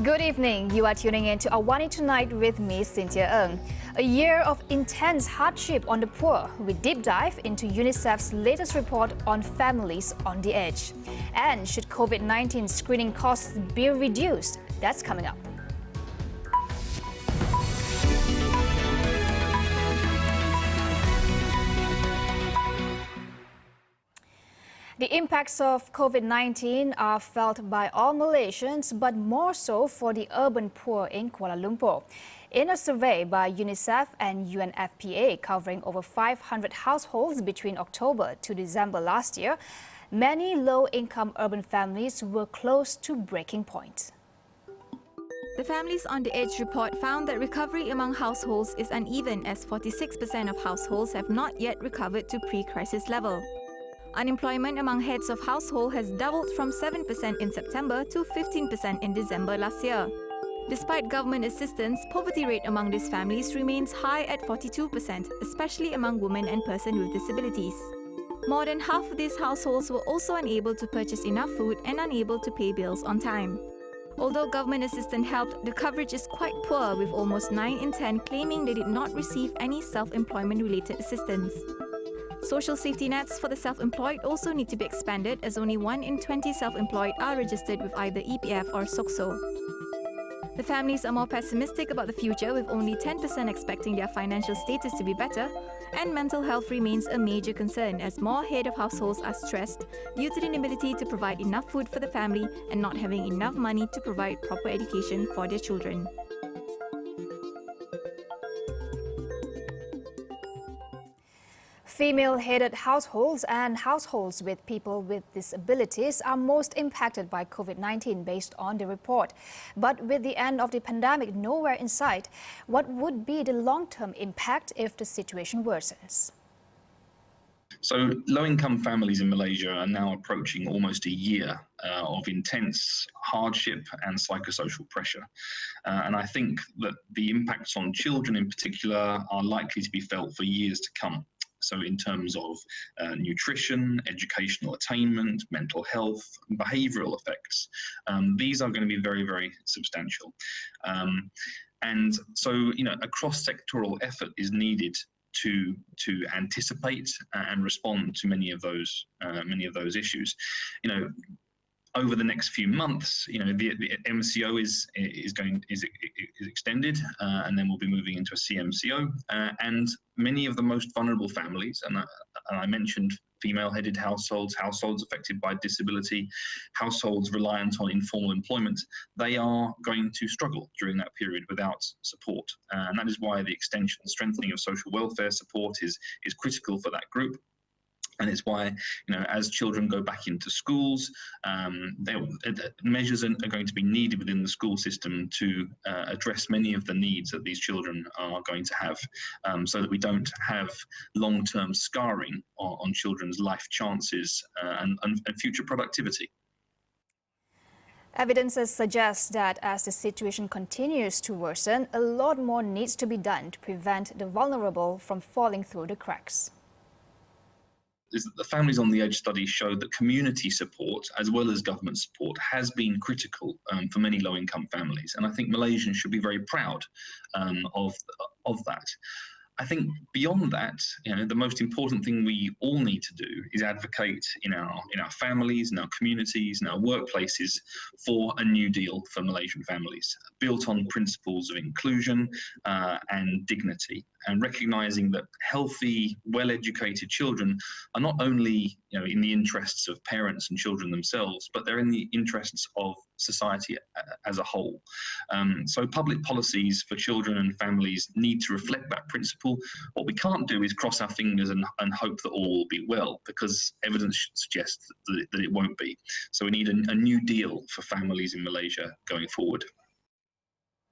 Good evening. You are tuning in to AWANI Tonight with me, Cynthia Ng. A year of intense hardship on the poor. We deep dive into UNICEF's latest report on families on the edge. And should COVID-19 screening costs be reduced? That's coming up. The impacts of COVID-19 are felt by all Malaysians, but more so for the urban poor in Kuala Lumpur. In a survey by UNICEF and UNFPA covering over 500 households between October to December last year, many low-income urban families were close to breaking point. The Families on the Edge report found that recovery among households is uneven, as 46% of households have not yet recovered to pre-crisis level. Unemployment among heads of household has doubled from 7% in September to 15% in December last year. Despite government assistance, poverty rate among these families remains high at 42%, especially among women and persons with disabilities. More than half of these households were also unable to purchase enough food and unable to pay bills on time. Although government assistance helped, the coverage is quite poor, with almost 9 in 10 claiming they did not receive any self-employment related assistance. Social safety nets for the self-employed also need to be expanded, as only 1 in 20 self-employed are registered with either EPF or SOCSO. The families are more pessimistic about the future, with only 10% expecting their financial status to be better, and mental health remains a major concern, as more head of households are stressed due to the inability to provide enough food for the family and not having enough money to provide proper education for their children. Female-headed households and households with people with disabilities are most impacted by COVID-19 based on the report. But with the end of the pandemic nowhere in sight, what would be the long-term impact if the situation worsens? So low-income families in Malaysia are now approaching almost a year of intense hardship and psychosocial pressure. And I think that the impacts on children in particular are likely to be felt for years to come. So in terms of nutrition, educational attainment, mental health, behavioural effects, these are going to be very, very substantial. And so, a cross-sectoral effort is needed to anticipate and respond to many of those issues. Over the next few months, the MCO is extended, and then we'll be moving into a CMCO. And many of the most vulnerable families, and I mentioned female-headed households, households affected by disability, households reliant on informal employment, they are going to struggle during that period without support. And that is why the extension and strengthening of social welfare support is critical for that group. And it's why, as children go back into schools, measures are going to be needed within the school system to address many of the needs that these children are going to have, so that we don't have long-term scarring on children's life chances and future productivity. Evidences suggest that as the situation continues to worsen, a lot more needs to be done to prevent the vulnerable from falling through the cracks. Is that the Families on the Edge study showed that community support, as well as government support, has been critical for many low-income families. And I think Malaysians should be very proud of that. I think beyond that, the most important thing we all need to do is advocate in our families, in our communities, in our workplaces for a new deal for Malaysian families, built on principles of inclusion and dignity, and recognising that healthy, well-educated children are not only in the interests of parents and children themselves, but they're in the interests of society as a whole. So public policies for children and families need to reflect that principle. What we can't do is cross our fingers and hope that all will be well, because evidence suggests that it won't be. So we need a new deal for families in Malaysia going forward.